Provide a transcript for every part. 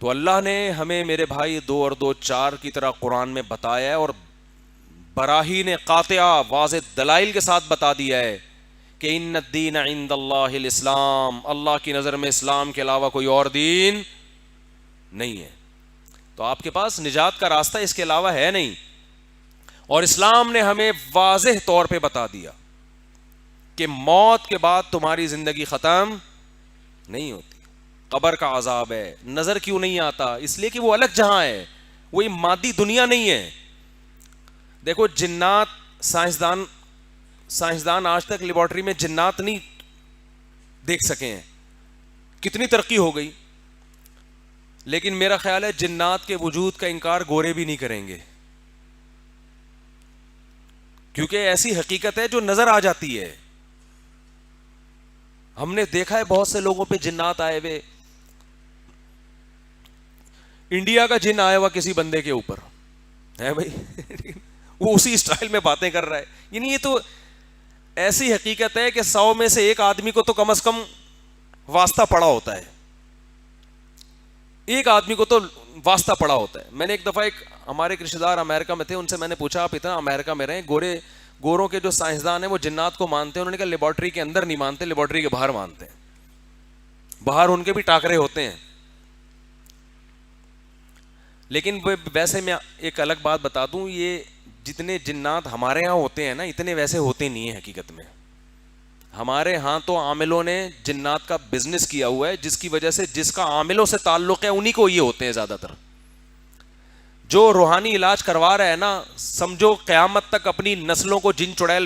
تو اللہ نے ہمیں میرے بھائی 2 اور 2 4 کی طرح قرآن میں بتایا ہے، اور براہین قاطعہ واضح دلائل کے ساتھ بتا دیا ہے کہ ان الدین عند اللہ الاسلام، اللہ کی نظر میں اسلام کے علاوہ کوئی اور دین نہیں ہے. تو آپ کے پاس نجات کا راستہ اس کے علاوہ ہے نہیں. اور اسلام نے ہمیں واضح طور پہ بتا دیا کہ موت کے بعد تمہاری زندگی ختم نہیں ہوتی. قبر کا عذاب ہے. نظر کیوں نہیں آتا؟ اس لیے کہ وہ الگ جہاں ہے، وہ مادی دنیا نہیں ہے. دیکھو جنات، سائنسدان آج تک لیبارٹری میں جنات نہیں دیکھ سکے ہیں. کتنی ترقی ہو گئی، لیکن میرا خیال ہے جنات کے وجود کا انکار گورے بھی نہیں کریں گے، کیونکہ ایسی حقیقت ہے جو نظر آ جاتی ہے. ہم نے دیکھا ہے بہت سے لوگوں پہ جنات آئے ہوئے. انڈیا کا جن آیا ہوا کسی بندے کے اوپر ہے بھائی وہ اسی اسٹائل میں باتیں کر رہا ہے. یعنی یہ تو ایسی حقیقت ہے کہ 100 میں سے 1 آدمی کو تو کم از کم واسطہ پڑا ہوتا ہے. 1 آدمی کو تو واسطہ پڑا ہوتا ہے. میں نے ایک دفعہ ہمارے رشتے دار امریکہ میں تھے، ان سے میں نے پوچھا آپ اتنا امریکہ میں رہے، گوروں کے جو سائنسدان ہیں وہ جنات کو مانتے ہیں؟ انہوں نے کہا لیبارٹری کے اندر نہیں مانتے، لیبارٹری کے باہر مانتے ہیں. باہر ان کے بھی ٹاکرے ہوتے ہیں. لیکن ویسے میں ایک الگ بات بتا دوں، یہ جتنے جنات ہمارے ہاں ہوتے ہیں نا، اتنے ویسے ہوتے نہیں ہیں حقیقت میں. ہمارے ہاں تو عاملوں نے جنات کا بزنس کیا ہوا ہے، جس کی وجہ سے جس کا عاملوں سے تعلق ہے انہی کو یہ ہوتے ہیں زیادہ تر. جو روحانی علاج کروا رہا ہے نا، سمجھو قیامت تک اپنی نسلوں کو جن چڑیل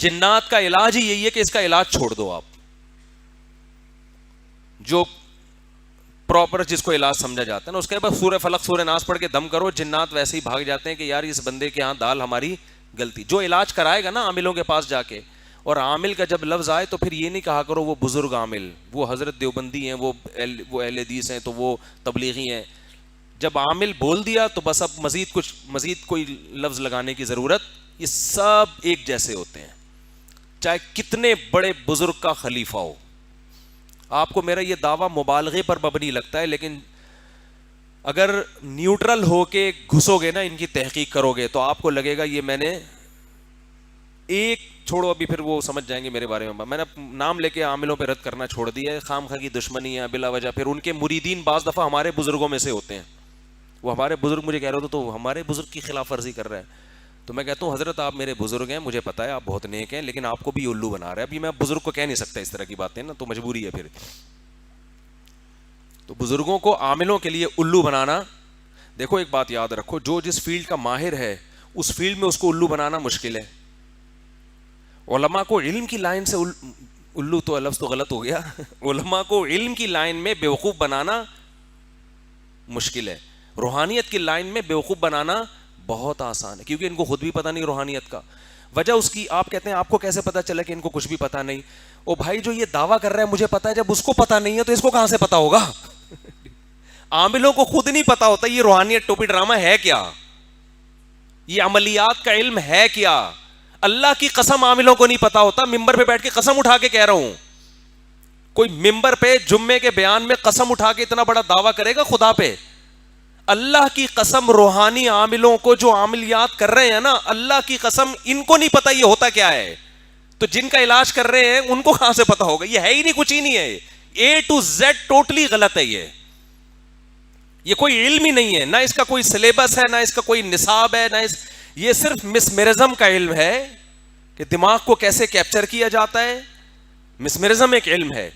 جنات کا علاج ہی یہی ہے کہ اس کا علاج چھوڑ دو آپ. جو پراپر جس کو علاج سمجھا جاتا ہے نا، اس کے بعد سورہ فلق سورہ ناس پڑھ کے دم کرو، جنات ویسے ہی بھاگ جاتے ہیں کہ یار اس بندے کے ہاں دال ہماری غلطی. جو علاج کرائے گا نا عاملوں کے پاس جا کے، اور عامل کا جب لفظ آئے تو پھر یہ نہیں کہا کرو وہ بزرگ عامل، وہ حضرت دیوبندی ہیں، وہ اہل حدیث ہیں، تو وہ تبلیغی ہیں. جب عامل بول دیا تو بس اب مزید کوئی لفظ لگانے کی ضرورت. یہ سب ایک جیسے ہوتے ہیں، چاہے کتنے بڑے بزرگ کا خلیفہ ہو. آپ کو میرا یہ دعویٰ مبالغے پر مبنی لگتا ہے، لیکن اگر نیوٹرل ہو کے گھسو گے نا، ان کی تحقیق کرو گے، تو آپ کو لگے گا یہ میں نے ایک چھوڑو، ابھی پھر وہ سمجھ جائیں گے میرے بارے میں نے نام لے کے عاملوں پہ رد کرنا چھوڑ دیا ہے. خام خواہ کی دشمنی ہے بلا وجہ. پھر ان کے مریدین بعض دفعہ ہمارے بزرگوں میں سے ہوتے ہیں. وہ ہمارے بزرگ مجھے کہہ رہے ہوتے تو ہمارے بزرگ کی خلاف ورزی کر رہا ہے. تو میں کہتا ہوں حضرت آپ میرے بزرگ ہیں، مجھے پتا ہے آپ بہت نیک ہیں، لیکن آپ کو بھی الو بنا رہا ہے. ابھی میں بزرگ کو کہہ نہیں سکتا اس طرح کی باتیں نا، تو مجبوری ہے پھر. تو بزرگوں کو عاملوں کے لیے الو بنانا، دیکھو ایک بات یاد رکھو، جو جس فیلڈ کا ماہر ہے اس فیلڈ میں اس کو الو بنانا مشکل ہے. علماء کو علم کی لائن سے الو تو لفظ تو غلط ہو گیا علماء کو علم کی لائن میں بیوقوف بنانا مشکل ہے. روحانیت کی لائن میں بیوقوف بنانا بہت آسان ہے، کیونکہ ان کو خود بھی پتہ نہیں روحانیت کا. وجہ اس کی آپ کہتے ہیں آپ کو کیسے پتا چلا کہ ان کو کچھ بھی پتا نہیں؟ او بھائی جو یہ دعویٰ کر رہا ہے مجھے پتا ہے، جب اس کو پتا نہیں ہے تو اس کو کہاں سے پتا ہوگا؟ عاملوں کو خود نہیں پتا ہوتا یہ روحانیت ٹوپی ڈرامہ ہے کیا، یہ عملیات کا علم ہے کیا. اللہ کی قسم عاملوں کو نہیں پتا ہوتا. ممبر پہ بیٹھ کے قسم اٹھا کے کہہ رہا ہوں، کوئی ممبر پہ جمعے کے بیان میں قسم اٹھا کے اتنا بڑا دعویٰ کرے گا خدا پہ؟ اللہ کی قسم روحانی عاملوں کو جو عملیات کر رہے ہیں نا، اللہ کی قسم ان کو نہیں پتا یہ ہوتا کیا ہے. تو جن کا علاج کر رہے ہیں ان کو کہاں سے پتا ہوگا؟ یہ ہے ہی نہیں، کچھ ہی نہیں ہے. A to Z ٹوٹلی غلط ہے. یہ کوئی علم ہی نہیں ہے، نہ اس کا کوئی سلیبس ہے، نہ اس کا کوئی نصاب ہے، یہ صرف مسمرزم کا علم ہے کہ دماغ کو کیسے کیپچر کیا جاتا ہے. مسمرزم ایک علم ہے،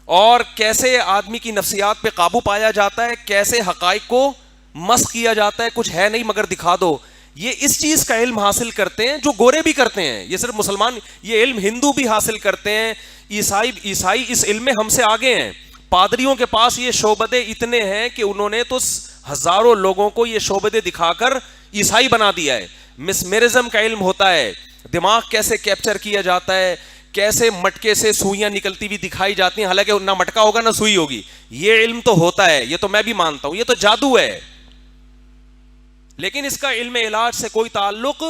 اور کیسے آدمی کی نفسیات پہ قابو پایا جاتا ہے، کیسے حقائق کو مسخ کیا جاتا ہے. کچھ ہے نہیں مگر دکھا دو. یہ اس چیز کا علم حاصل کرتے ہیں جو گورے بھی کرتے ہیں. یہ صرف مسلمان، یہ علم ہندو بھی حاصل کرتے ہیں. عیسائی اس علم میں ہم سے آگے ہیں. پادریوں کے پاس یہ شعبدے اتنے ہیں کہ انہوں نے تو ہزاروں لوگوں کو یہ شعبدے دکھا کر عیسائی بنا دیا ہے. مسمرزم کا علم ہوتا ہے، دماغ کیسے کیپچر کیا جاتا ہے، کیسے مٹکے سے سوئیاں نکلتی ہوئی دکھائی جاتی ہیں، حالانکہ نہ مٹکا ہوگا نہ سوئی ہوگی. یہ علم تو ہوتا ہے، یہ تو میں بھی مانتا ہوں، یہ تو جادو ہے. لیکن اس کا علم علاج سے کوئی تعلق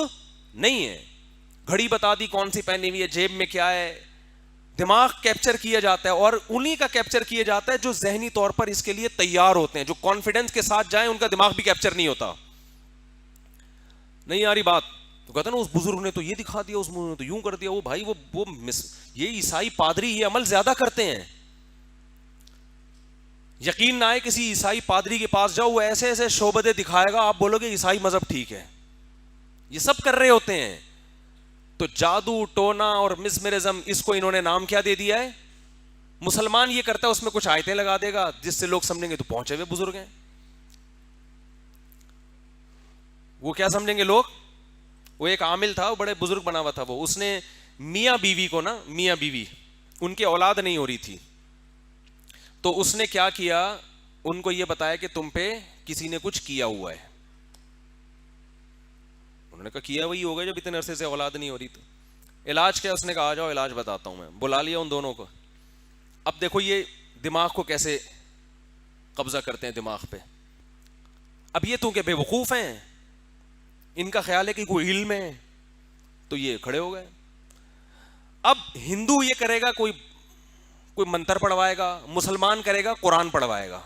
نہیں ہے. گھڑی بتا دی کون سی پہنی ہوئی ہے، جیب میں کیا ہے، دماغ کیپچر کیا جاتا ہے، اور انہی کا کیپچر کیا جاتا ہے جو ذہنی طور پر اس کے لیے تیار ہوتے ہیں. جو کانفیڈنس کے ساتھ جائیں ان کا دماغ بھی کیپچر نہیں ہوتا. نہیں آ رہی بات؟ تو کہتے ہیں نا اس بزرگ نے تو یہ دکھا دیا، اس بزرگ نے تو یوں کر دیا. وہ بھائی وہ یہ عیسائی پادری یہ عمل زیادہ کرتے ہیں. یقین نہ آئے کسی عیسائی پادری کے پاس جاؤ، وہ ایسے ایسے شعبدے دکھائے گا، آپ بولو گے عیسائی مذہب ٹھیک ہے. یہ سب کر رہے ہوتے ہیں. تو جادو ٹونا اور مسمرزم، اس کو انہوں نے نام کیا دے دیا ہے؟ مسلمان یہ کرتا ہے اس میں کچھ آیتیں لگا دے گا جس سے لوگ سمجھیں گے تو پہنچے ہوئے بزرگ ہیں. وہ کیا سمجھیں گے لوگ؟ وہ ایک عامل تھا، وہ بڑے بزرگ بنا ہوا تھا، وہ اس نے میاں بیوی کو نا، میاں بیوی ان کی اولاد نہیں ہو رہی تھی، تو اس نے کیا کیا، ان کو یہ بتایا کہ تم پہ کسی نے کچھ کیا ہوا ہے. انہوں نے کہا کیا وہی ہوگا جب اتنے عرصے سے اولاد نہیں ہو رہی. تو علاج کیا؟ اس نے کہا آ جاؤ علاج بتاتا ہوں میں. بلا لیا ان دونوں کو. اب دیکھو یہ دماغ کو کیسے قبضہ کرتے ہیں دماغ پہ. اب یہ تو کہ بے وقوف ہیں، ان کا خیال ہے کہ کوئی علم ہے، تو یہ کھڑے ہو گئے. اب ہندو یہ کرے گا، کوئی منتر پڑھوائے گا، مسلمان کرے گا قرآن پڑھوائے گا،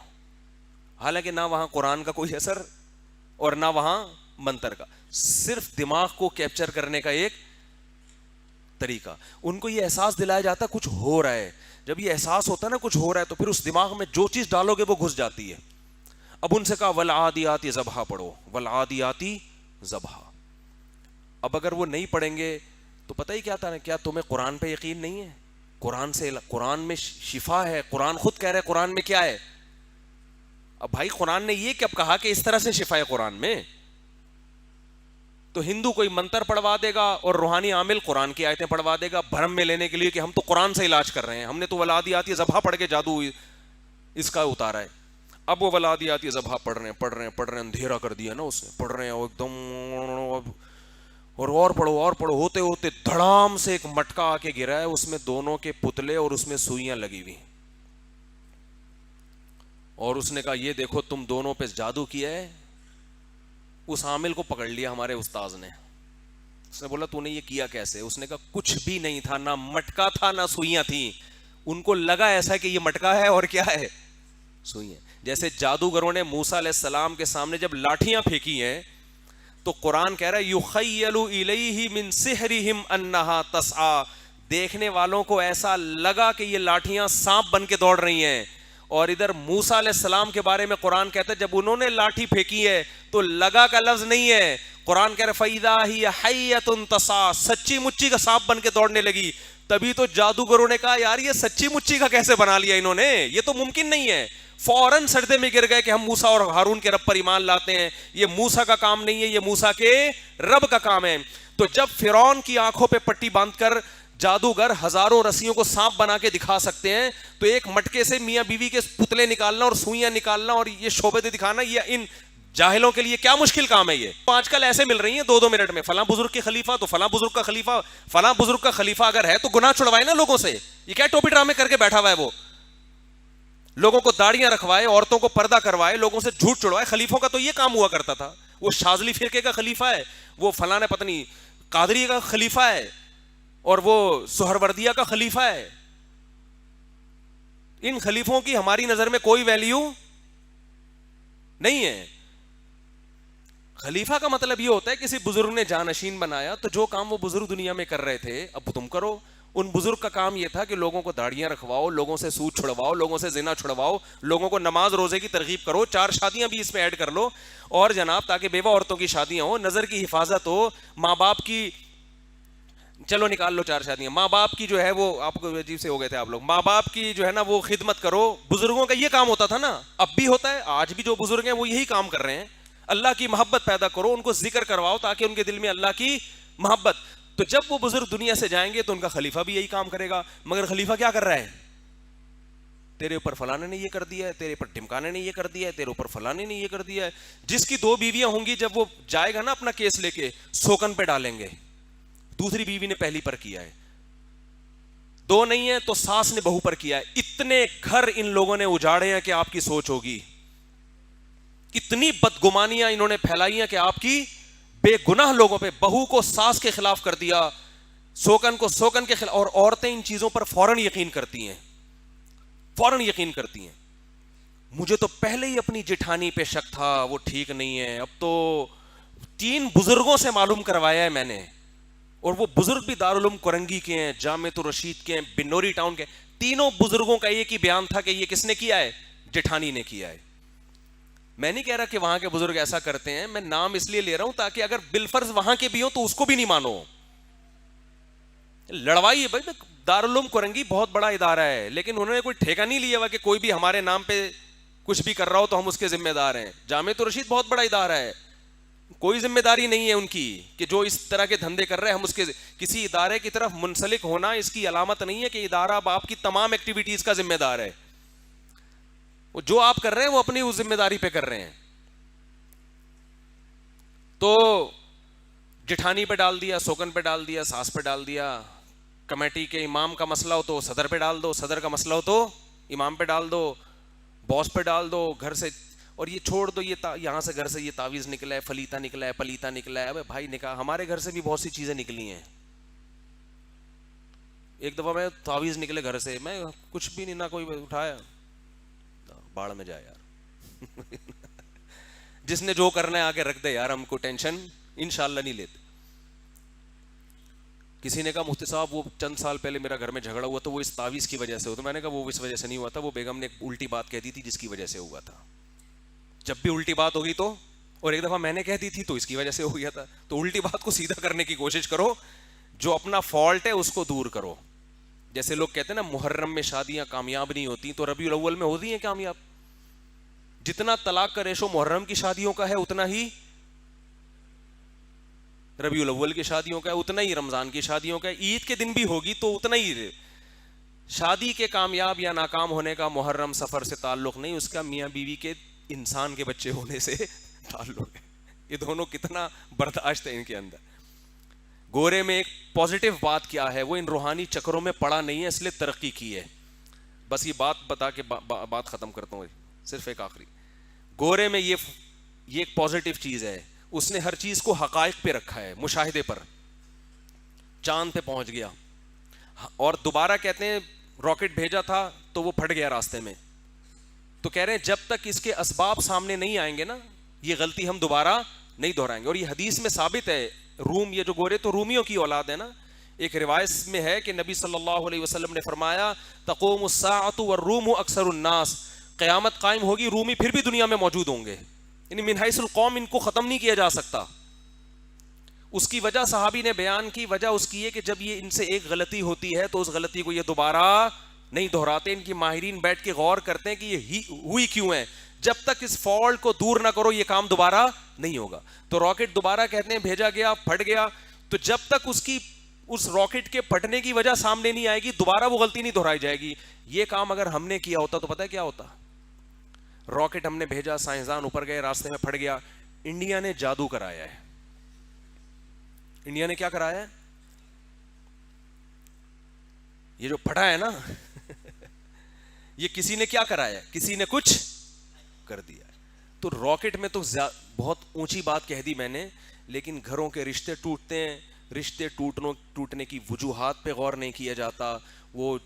حالانکہ نہ وہاں قرآن کا کوئی اثر اور نہ وہاں منتر کا، صرف دماغ کو کیپچر کرنے کا ایک طریقہ. ان کو یہ احساس دلایا جاتا ہے کچھ ہو رہا ہے. جب یہ احساس ہوتا ہے نا کچھ ہو رہا ہے، تو پھر اس دماغ میں جو چیز ڈالو گے وہ گھس جاتی ہے. اب ان سے کہا والعادیات ضبحا پڑھو، والعادیات ضبحا. اب اگر وہ نہیں پڑھیں گے تو پتہ ہی کیا تھا نا، کیا تمہیں قرآن پہ یقین نہیں ہے؟ قرآن میں شفا ہے. قرآن خود کہہ رہے قرآن میں کیا ہے. اب بھائی قرآن نے یہ کب کہا کہ اس طرح سے شفا ہے قرآن میں؟ تو ہندو کوئی منتر پڑھوا دے گا اور روحانی عامل قرآن کی آیتیں پڑھوا دے گا بھرم میں لینے کے لیے کہ ہم تو قرآن سے علاج کر رہے ہیں، ہم نے تو ولادیاتی ذبح پڑھ کے جادو اس کا اتارا ہے. اب وہ ولادیاتی ذبح پڑھ رہے ہیں، اندھیرا کر دیا نا اس نے، پڑھ رہے ہیں وہ ایک دم، اور پڑھو ہوتے ہوتے دھڑام سے ایک مٹکا آ کے گرا ہے، اس میں دونوں کے پتلے اور اس میں سوئیاں لگی ہوئی. اور اس نے کہا یہ دیکھو تم دونوں پہ جادو کیا ہے. اس عامل کو پکڑ لیا ہمارے استاذ نے. اس نے بولا تو نے یہ کیا کیسے؟ اس نے کہا کچھ بھی نہیں تھا، نہ مٹکا تھا نہ سوئیاں تھیں. ان کو لگا ایسا کہ یہ مٹکا ہے اور کیا ہے، سوئیاں. جیسے جادوگروں نے موسیٰ علیہ السلام کے سامنے جب لاٹھیاں پھینکی ہیں تو قرآن کہہ رہا ہے یخیل الیہ من سحرہم انہا تسعی، دیکھنے والوں کو ایسا لگا کہ یہ لاٹھیاں سانپ بن کے دوڑ رہی ہیں. اور ادھر موسیٰ علیہ السلام کے بارے میں قرآن کہتا ہے جب انہوں نے لاٹھی پھینکی ہے تو لگا کا لفظ نہیں ہے، قرآن کہہ رہا ہے فَإِذَا هِيَ حَيَّةٌ تَسْعَىٰ، سچی مچی کا سانپ بن کے دوڑنے لگی. تبھی تو جادوگروں نے کہا یار یہ سچی مچی کا کیسے بنا لیا انہوں نے، یہ تو ممکن نہیں ہے. فوراً سجدے میں گر گئے کہ ہم موسیٰ اور ہارون کے رب پر ایمان لاتے ہیں، یہ موسیٰ کا کام نہیں ہے، یہ موسیٰ کے رب کا کام ہے. تو جب فرعون کی آنکھوں پہ پٹی باندھ کر جادوگر ہزاروں رسیوں کو سانپ بنا کے دکھا سکتے ہیں، تو ایک مٹکے سے میاں بیوی کے پتلے نکالنا اور سوئیاں نکالنا اور یہ شعبے دکھانا، یہ ان جاہلوں کے لیے کیا مشکل کام ہے. یہ آج کل ایسے مل رہی ہیں 2-2 منٹ میں، فلاں بزرگ کے خلیفہ تو فلاں بزرگ کا خلیفہ، فلاں بزرگ کا خلیفہ اگر ہے تو گناہ چھڑوائے نا لوگوں سے. یہ کیا ٹوپی ڈرامے کر کے بیٹھا ہوا ہے، وہ لوگوں کو داڑیاں رکھوائے، عورتوں کو پردہ کروائے، لوگوں سے جھوٹ چھڑوائے. خلیفوں کا تو یہ کام ہوا کرتا تھا. وہ شاذلی فرقے کا خلیفہ ہے، وہ فلاں پتہ نہیں قادری کا خلیفہ ہے، اور وہ سہروردیہ کا خلیفہ ہے. ان خلیفوں کی ہماری نظر میں کوئی ویلیو نہیں ہے. خلیفہ کا مطلب یہ ہوتا ہے کسی بزرگ نے جانشین بنایا تو جو کام وہ بزرگ دنیا میں کر رہے تھے اب تم کرو. ان بزرگ کا کام یہ تھا کہ لوگوں کو داڑیاں رکھواؤ، لوگوں سے سود چھڑواؤ، لوگوں سے زنا چھڑواؤ، لوگوں کو نماز روزے کی ترغیب کرو، 4 شادیاں بھی اس میں ایڈ کر لو، اور جناب تاکہ بیوہ عورتوں کی شادیاں ہو، نظر کی حفاظت ہو، ماں باپ کی، چلو نکال لو 4 شادیاں، ماں باپ کی جو ہے وہ، آپ کو عجیب سے ہو گئے تھے آپ لوگ، ماں باپ کی جو ہے نا وہ خدمت کرو. بزرگوں کا یہ کام ہوتا تھا نا، اب بھی ہوتا ہے، آج بھی جو بزرگ ہیں وہ یہی کام کر رہے ہیں. اللہ کی محبت پیدا کرو، ان کو ذکر کرواؤ تاکہ ان کے دل میں اللہ کی محبت. تو جب وہ بزرگ دنیا سے جائیں گے تو ان کا خلیفہ بھی یہی کام کرے گا. مگر خلیفہ کیا کر رہا ہے؟ تیرے اوپر فلانے نے یہ کر دیا ہے، تیرے اوپر ٹمکانے نے یہ کر دیا ہے، تیرے اوپر فلانے نے یہ کر دیا ہے. جس کی 2 بیویاں ہوں گی جب وہ جائے گا نا اپنا کیس لے کے، سوکن پہ ڈالیں گے، دوسری بیوی نے پہلی پر کیا ہے. 2 نہیں ہے تو ساس نے بہو پر کیا ہے. اتنے گھر ان لوگوں نے اجاڑے ہیں کہ آپ کی سوچ ہوگی. اتنی بدگمانیاں انہوں نے پھیلائی ہیں کہ آپ کی بے گناہ لوگوں پہ. بہو کو ساس کے خلاف کر دیا، سوکن کو سوکن کے خلاف. اور عورتیں ان چیزوں پر فوراً یقین کرتی ہیں, فوراً یقین کرتی ہیں. مجھے تو پہلے ہی اپنی جٹھانی پہ شک تھا, وہ ٹھیک نہیں ہے. اب تو 3 بزرگوں سے معلوم کروایا ہے میں نے, اور وہ بزرگ بھی دارالعلوم کرنگی کے ہیں, جامعۃ الرشید کے ہیں, بنوری ٹاؤن کے. تینوں بزرگوں کا ایک ہی بیان تھا کہ یہ کس نے کیا ہے, جٹھانی نے کیا ہے. میں نہیں کہہ رہا کہ وہاں کے بزرگ ایسا کرتے ہیں, میں نام اس لیے لے رہا ہوں تاکہ اگر بالفرض وہاں کے بھی ہوں تو اس کو بھی نہیں مانو. لڑوائی ہے بھائی, دارالعلوم کرنگی بہت بڑا ادارہ ہے, لیکن انہوں نے کوئی ٹھیکہ نہیں لیا ہوا کہ کوئی بھی ہمارے نام پہ کچھ بھی کر رہا ہو تو ہم اس کے ذمہ دار ہیں. جامعۃ الرشید بہت بڑا ادارہ ہے, کوئی ذمہ داری نہیں ہے ان کی کہ جو اس طرح کے دھندے کر رہے ہیں ہم اس کے. کسی ادارے کی طرف منسلک ہونا اس کی علامت نہیں ہے کہ ادارہ اب آپ کی تمام ایکٹیویٹیز کا ذمہ دار ہے. وہ جو آپ کر رہے ہیں وہ اپنی اس ذمہ داری پہ کر رہے ہیں. تو جٹھانی پہ ڈال دیا, سوکن پہ ڈال دیا, ساس پہ ڈال دیا. کمیٹی کے امام کا مسئلہ ہو تو صدر پہ ڈال دو, صدر کا مسئلہ ہو تو امام پہ ڈال دو, باس پہ ڈال دو, گھر سے. اور یہ چھوڑ دو, یہ یہاں سے گھر سے یہ تعویذ نکلا ہے, فلیتا نکلا ہے, پلیتا نکلا ہے. ابے بھائی نکاح, ہمارے گھر سے بھی بہت سی چیزیں نکلی ہیں. ایک دفعہ میں تعویذ نکلے گھر سے, میں کچھ بھی نہیں, نہ کوئی اٹھایا, باڑ میں جائے یار. جس نے جو کرنا ہے آگے رکھ دے یار, ہم کو ٹینشن انشاءاللہ نہیں لیتے. کسی نے کہا مفتی صاحب وہ چند سال پہلے میرا گھر میں جھگڑا ہوا تو وہ اس تعویذ کی وجہ سے ہوا. تو میں نے کہا وہ اس وجہ سے نہیں ہوا تھا, وہ بیگم نے ایک الٹی بات کہہ دی تھی جس کی وجہ سے ہوا تھا. جب بھی الٹی بات ہوگی تو, اور ایک دفعہ میں نے کہہ دی تھی تو اس کی وجہ سے ہو گیا تھا. تو الٹی بات کو سیدھا کرنے کی کوشش کرو, جو اپنا فالٹ ہے اس کو دور کرو. جیسے لوگ کہتے ہیں نا محرم میں شادیاں کامیاب نہیں ہوتی, تو ربیع الاول میں ہوتی ہیں کامیاب. جتنا طلاق کا ریشو محرم کی شادیوں کا ہے اتنا ہی ربیع الاول کی شادیوں کا ہے, اتنا ہی رمضان کی شادیوں کا ہے. عید کے دن بھی ہوگی تو اتنا ہی. شادی کے کامیاب یا ناکام ہونے کا محرم سفر سے تعلق نہیں, اس کا میاں بیوی کے انسان کے بچے ہونے سے تعلق ہے. یہ دونوں کتنا برداشت ہے ان کے اندر. گورے میں ایک پازیٹیو بات کیا ہے, وہ ان روحانی چکروں میں پڑا نہیں ہے اس لیے ترقی کی ہے. بس یہ بات بتا کے بات ختم کرتا ہوں, صرف ایک آخری. گورے میں یہ ایک پازیٹیو چیز ہے, اس نے ہر چیز کو حقائق پہ رکھا ہے, مشاہدے پر. چاند پہ پہنچ گیا, اور دوبارہ کہتے ہیں راکٹ بھیجا تھا تو وہ پھٹ گیا راستے میں. تو کہہ رہے ہیں جب تک اس کے اسباب سامنے نہیں آئیں گے نا, یہ غلطی ہم دوبارہ نہیں دہرائیں گے. اور یہ حدیث میں ثابت ہے, روم, یہ جو گورے تو رومیوں کی اولاد ہے نا. ایک روایت میں ہے کہ نبی صلی اللہ علیہ وسلم نے فرمایا تقوم الساعۃ والروم اکثر الناس, قیامت قائم ہوگی, رومی پھر بھی دنیا میں موجود ہوں گے. یعنی من حیث القوم ان کو ختم نہیں کیا جا سکتا. اس کی وجہ صحابی نے بیان کی, وجہ اس کی ہے کہ جب یہ ان سے ایک غلطی ہوتی ہے تو اس غلطی کو یہ دوبارہ نہیں دہراتے. ان کی ماہرین بیٹھ کے غور کرتے ہیں کہ یہ ہوئی کیوں ہے. جب تک اس فالٹ کو دور نہ کرو یہ کام دوبارہ نہیں ہوگا. تو راکٹ دوبارہ کہتے ہیں بھیجا گیا, پھٹ گیا, تو جب تک اس راکٹ کے پھٹنے کی وجہ سامنے نہیں آئے گی دوبارہ وہ غلطی نہیں دہرائی جائے گی. یہ کام اگر ہم نے کیا ہوتا تو پتہ ہے کیا ہوتا. راکٹ ہم نے بھیجا, سائنسدان اوپر گئے, راستے میں پھٹ گیا. انڈیا نے جادو کرایا ہے. انڈیا نے کیا کرایا ہے, یہ جو پھٹا ہے نا یہ کسی نے کیا کرایا ہے, کسی نے کچھ کر دیا ہے. تو راکٹ میں تو بہت اونچی بات کہہ دی میں نے, لیکن گھروں کے رشتے ٹوٹتے ہیں, رشتے ٹوٹنے کی وجوہات پہ غور نہیں کیا جاتا. وہ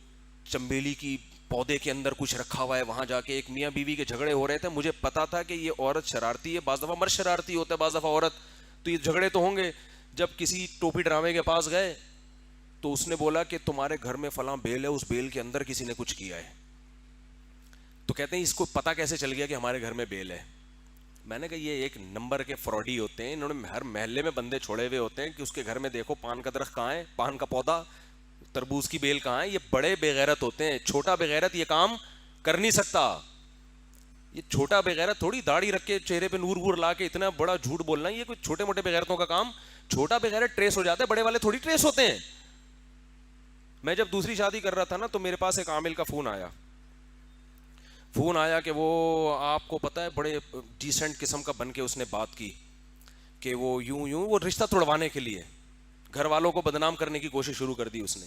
چمبیلی کی پودے کے اندر کچھ رکھا ہوا ہے, وہاں جا کے ایک میاں بیوی کے جھگڑے ہو رہے تھے. مجھے پتا تھا کہ یہ عورت شرارتی ہے, بعض دفعہ مرد شرارتی ہوتا ہے, بعض دفعہ عورت, تو یہ جھگڑے تو ہوں گے. جب کسی ٹوپی ڈرامے کے پاس گئے تو اس نے بولا کہ تمہارے گھر میں فلاں بیل ہے, اس بیل کے اندر کسی نے کچھ کیا ہے. تو کہتے ہیں اس کو پتا کیسے چل گیا کہ ہمارے گھر میں بیل ہے. میں نے کہا یہ ایک نمبر کے فراڈی ہوتے ہیں, انہوں نے ہر محلے میں بندے چھوڑے ہوئے ہوتے ہیں کہ اس کے گھر میں دیکھو پان کا درخت کہاں ہے, پان کا پودا, تربوز کی بیل کہاں ہے. یہ بڑے بےغیرت ہوتے ہیں, چھوٹا بےغیرت یہ کام کر نہیں سکتا. یہ چھوٹا بےغیرت تھوڑی داڑھی رکھ کے چہرے پہ نور وور لا کے اتنا بڑا جھوٹ بولنا, یہ کوئی چھوٹے موٹے بےغیرتوں کا کام. چھوٹا بےغیرت ٹریس ہو جاتا ہے, بڑے والے تھوڑی ٹریس ہوتے ہیں. میں جب دوسری شادی کر رہا تھا نا تو میرے پاس ایک عامل کا فون آیا کہ وہ آپ کو پتہ ہے بڑے ڈیسنٹ قسم کا بن کے اس نے بات کی کہ وہ یوں وہ رشتہ توڑوانے کے لیے گھر والوں کو بدنام کرنے کی کوشش شروع کر دی اس نے.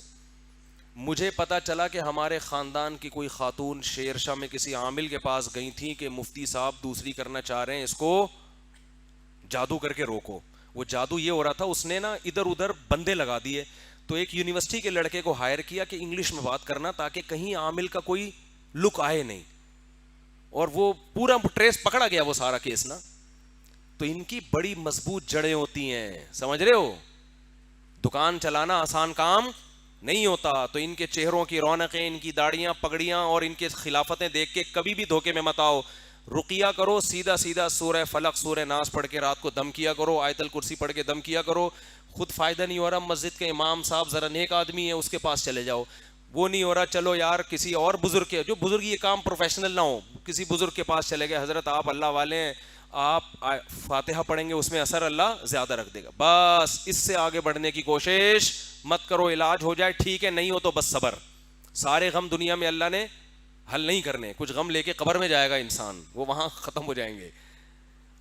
مجھے پتا چلا کہ ہمارے خاندان کی کوئی خاتون شیر شاہ میں کسی عامل کے پاس گئی تھی کہ مفتی صاحب دوسری کرنا چاہ رہے ہیں, اس کو جادو کر کے روکو. وہ جادو یہ ہو رہا تھا, اس نے نا ادھر ادھر بندے لگا دیے. تو ایک یونیورسٹی کے لڑکے کو ہائر کیا کہ انگلش میں بات کرنا تاکہ کہیں عامل کا کوئی لک آئے نہیں, اور وہ پورا ٹریس پکڑا گیا وہ سارا کیس نا. تو ان کی بڑی مضبوط جڑیں ہوتی ہیں, سمجھ رہے ہو, دکان چلانا آسان کام نہیں ہوتا. تو ان کے چہروں کی رونقیں, ان کی داڑیاں پگڑیاں اور ان کے خلافتیں دیکھ کے کبھی بھی دھوکے میں مت آؤ. رقیہ کرو, سیدھا سیدھا سورہ فلق سورہ ناس پڑھ کے رات کو دم کیا کرو, آیت الکرسی پڑھ کے دم کیا کرو. خود فائدہ نہیں ہو رہا, مسجد کے امام صاحب ذرا نیک آدمی ہے اس کے پاس چلے جاؤ. وہ نہیں ہو رہا, چلو یار کسی اور بزرگ کے, جو بزرگ یہ کام پروفیشنل نہ ہو, کسی بزرگ کے پاس چلے گئے, حضرت آپ اللہ والے ہیں, آپ فاتحہ پڑھیں گے اس میں اثر اللہ زیادہ رکھ دے گا, بس اس سے آگے بڑھنے کی کوشش مت کرو. علاج ہو جائے ٹھیک ہے, نہیں ہو تو بس صبر. سارے غم دنیا میں اللہ نے حل نہیں کرنے, کچھ غم لے کے قبر میں جائے گا انسان, وہ وہاں ختم ہو جائیں گے.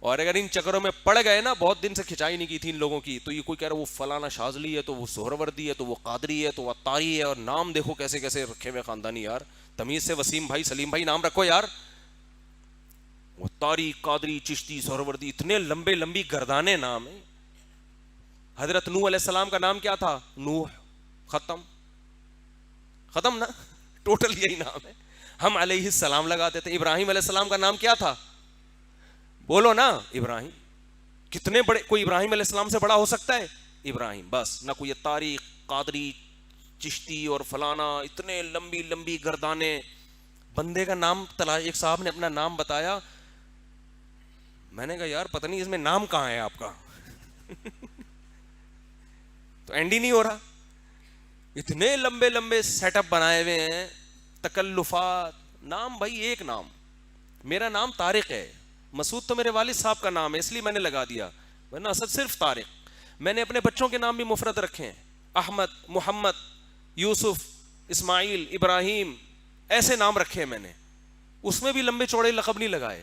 اور اگر ان چکروں میں پڑ گئے نا, بہت دن سے کھنچائی نہیں کی تھی ان لوگوں کی, تو یہ کوئی کہہ رہا وہ فلانا شاذلی ہے, تو وہ سہروردی ہے, تو وہ قادری ہے, تو وہ عطاری ہے, اور نام دیکھو کیسے کیسے رکھے ہوئے خاندانی. یار تمیز سے وسیم بھائی سلیم بھائی نام رکھو یار. وہ عطاری قادری چشتی سہروردی, اتنے لمبے لمبی گردانے نام ہیں. حضرت نوح علیہ السلام کا نام کیا تھا؟ نوح, ختم ختم نا, ٹوٹل یہی نام ہے. ہم علیہ السلام لگاتے تھے. ابراہیم علیہ السلام کا نام کیا تھا؟ بولو نا, ابراہیم. کتنے بڑے, کوئی ابراہیم علیہ السلام سے بڑا ہو سکتا ہے؟ ابراہیم بس. نہ کوئی تاریخ قادری چشتی اور فلانا, اتنے لمبی لمبی گردانے. بندے کا نام ایک صاحب نے اپنا نام بتایا, میں نے کہا یار پتہ نہیں اس میں نام کہاں ہے آپ کا تو اینڈ ہی نہیں ہو رہا. اتنے لمبے لمبے سیٹ اپ بنائے ہوئے ہیں, تکلفات. نام بھائی ایک نام, میرا نام طارق ہے, مسعود تو میرے والد صاحب کا نام ہے اس لیے میں نے لگا دیا, ورنہ اصل صرف طارق. میں نے اپنے بچوں کے نام بھی مفرد رکھے ہیں, احمد, محمد, یوسف, اسماعیل, ابراہیم, ایسے نام رکھے ہیں میں نے. اس میں بھی لمبے چوڑے لقب نہیں لگائے,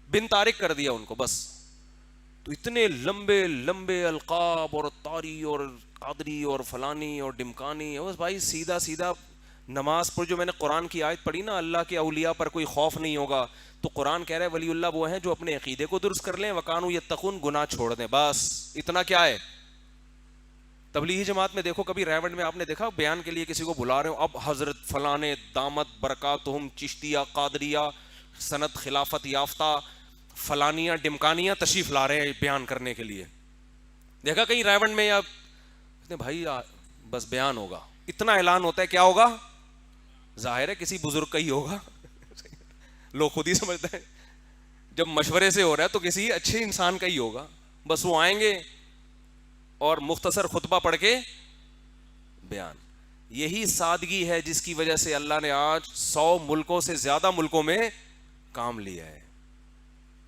بن طارق کر دیا ان کو بس. تو اتنے لمبے لمبے القاب اور طاری اور قادری اور فلانی اور ڈمکانی. بس بھائی سیدھا سیدھا نماز پر جو میں نے قرآن کی آیت پڑھی نا, اللہ کے اولیاء پر کوئی خوف نہیں ہوگا, تو قرآن کہہ رہا ہے ولی اللہ وہ ہیں جو اپنے عقیدے کو درست کر لیں, وکانوا یتقون, گناہ چھوڑ دیں. بس اتنا کیا ہے. تبلیغی جماعت میں دیکھو, کبھی ریونڈ میں آپ نے دیکھا بیان کے لیے کسی کو بلا رہے ہو, اب حضرت فلانے دامت برکاتہم چشتیہ قادریہ سند خلافت یافتہ فلانیاں ڈمکانیاں تشریف لا رہے ہیں بیان کرنے کے لیے. دیکھا کہیں ریونڈ میں, یا بھائی بس بیان ہوگا, اتنا اعلان ہوتا ہے, کیا ہوگا؟ ظاہر ہے کسی بزرگ کا ہی ہوگا, لوگ خود ہی سمجھتے ہیں. جب مشورے سے ہو رہا ہے تو کسی اچھے انسان کا ہی ہوگا. بس وہ آئیں گے اور مختصر خطبہ پڑھ کے بیان. یہی سادگی ہے جس کی وجہ سے اللہ نے آج 100 ملکوں سے زیادہ ملکوں میں کام لیا ہے.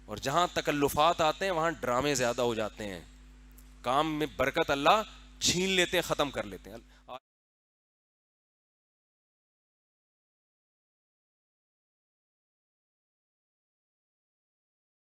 اور جہاں تکلفات آتے ہیں وہاں ڈرامے زیادہ ہو جاتے ہیں, کام میں برکت اللہ چھین لیتے ہیں, ختم کر لیتے ہیں.